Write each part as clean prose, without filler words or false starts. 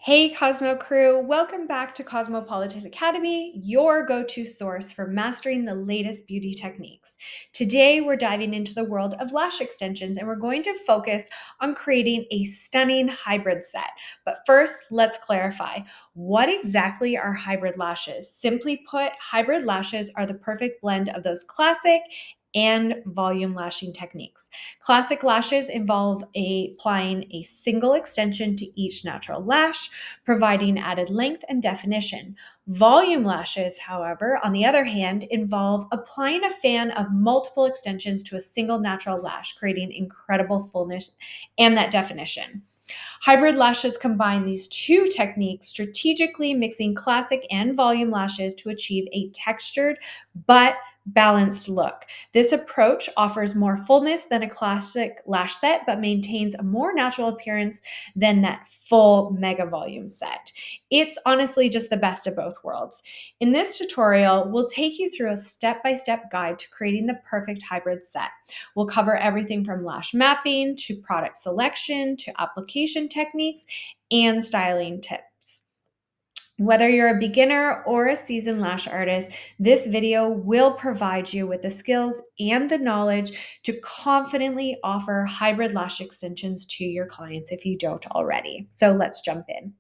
Hey Cosmo crew, welcome back to Cosmopolitan Academy, your go-to source for mastering the latest beauty techniques. Today we're diving into the world of lash extensions and we're going to focus on creating a stunning hybrid set. But first, let's clarify, what exactly are hybrid lashes? Simply put, hybrid lashes are the perfect blend of those classic and volume lashing techniques. Classic lashes involve applying a single extension to each natural lash, providing added length and definition. Volume lashes, however, on the other hand, involve applying a fan of multiple extensions to a single natural lash, creating incredible fullness and that definition. Hybrid lashes combine these two techniques, strategically mixing classic and volume lashes to achieve a textured but balanced look. This approach offers more fullness than a classic lash set, but maintains a more natural appearance than that full mega volume set. It's honestly just the best of both worlds. In this tutorial, we'll take you through a step-by-step guide to creating the perfect hybrid set. We'll cover everything from lash mapping to product selection to application techniques and styling tips. Whether you're a beginner or a seasoned lash artist, this video will provide you with the skills and the knowledge to confidently offer hybrid lash extensions to your clients if you don't already. So let's jump in.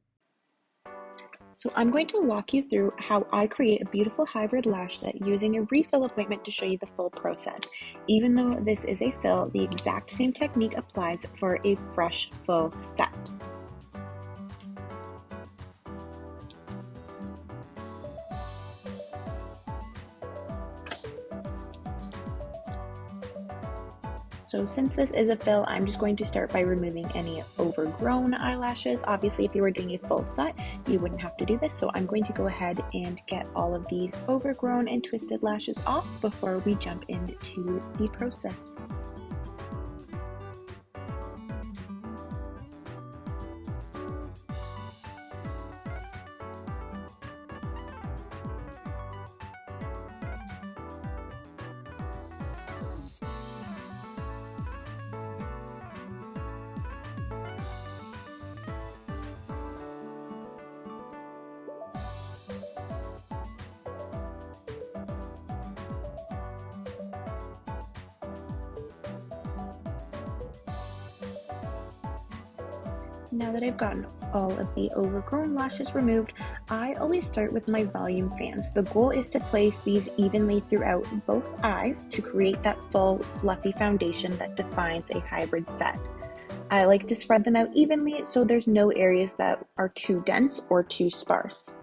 So I'm going to walk you through how I create a beautiful hybrid lash set using a refill appointment to show you the full process. Even though this is a fill, the exact same technique applies for a fresh full set. So since this is a fill, I'm just going to start by removing any overgrown eyelashes. Obviously, if you were doing a full set, you wouldn't have to do this. So I'm going to go ahead and get all of these overgrown and twisted lashes off before we jump into the process. Now that I've gotten all of the overgrown lashes removed, I always start with my volume fans. The goal is to place these evenly throughout both eyes to create that full fluffy foundation that defines a hybrid set. I like to spread them out evenly so there's no areas that are too dense or too sparse.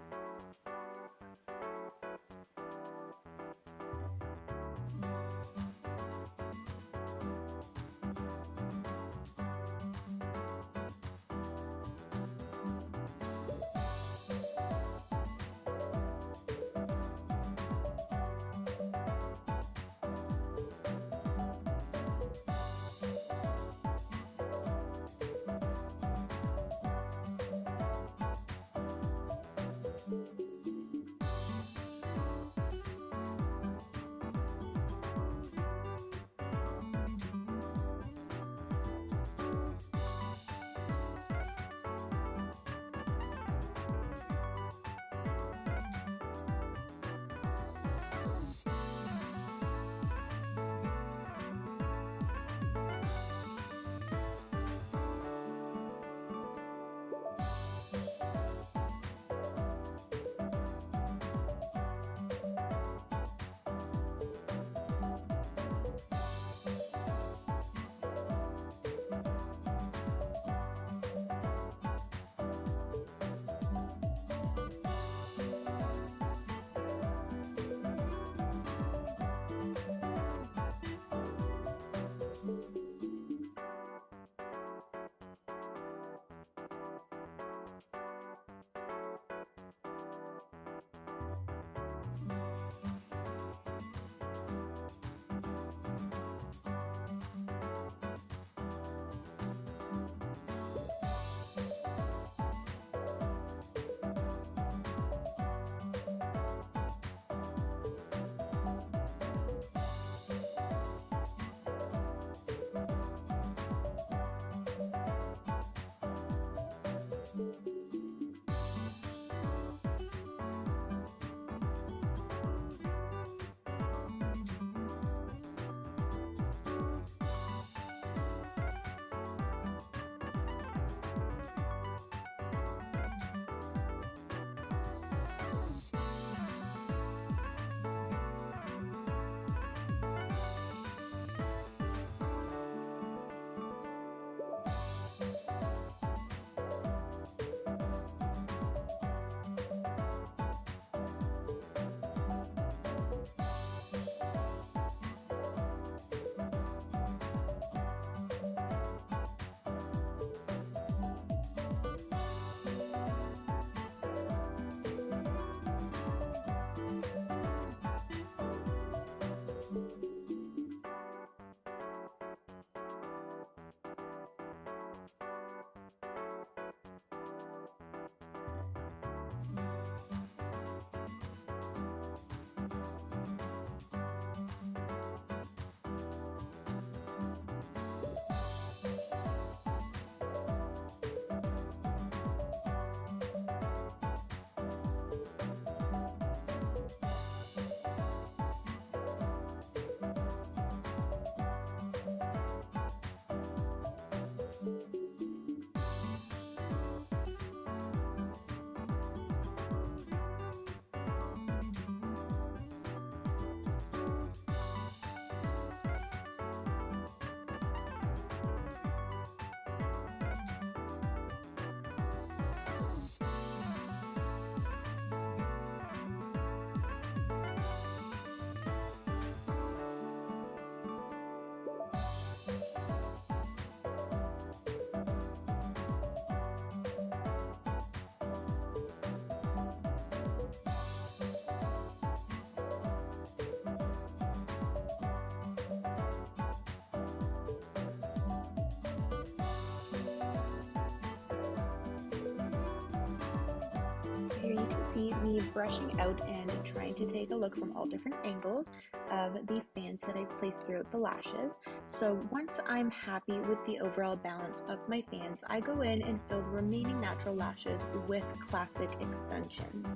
see me brushing out and trying to take a look from all different angles of the fans that I've placed throughout the lashes. So once I'm happy with the overall balance of my fans, I go in and fill the remaining natural lashes with classic extensions.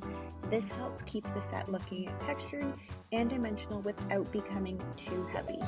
This helps keep the set looking textured and dimensional without becoming too heavy.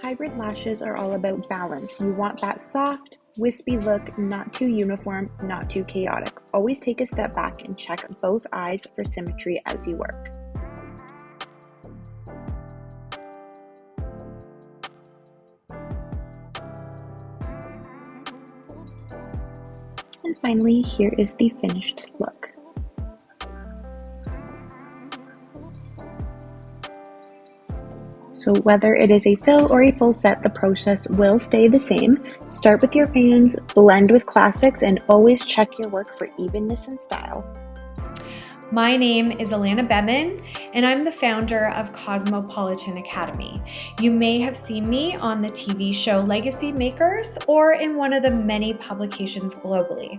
Hybrid lashes are all about balance. You want that soft, wispy look, not too uniform, not too chaotic. Always take a step back and check both eyes for symmetry as you work. And finally, here is the finished look. So whether it is a fill or a full set, the process will stay the same. Start with your fans, blend with classics, and always check your work for evenness and style. My name is Alana Beman, and I'm the founder of Cosmopolitan Academy. You may have seen me on the TV show Legacy Makers or in one of the many publications globally.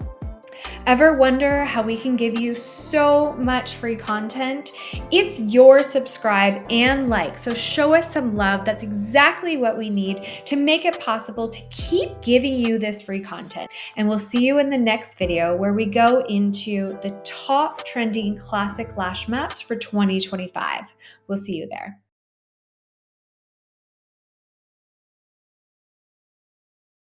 Ever wonder how we can give you so much free content? It's your subscribe and like, so show us some love. That's exactly what we need to make it possible to keep giving you this free content. And we'll see you in the next video where we go into the top trending classic lash maps for 2025. We'll see you there.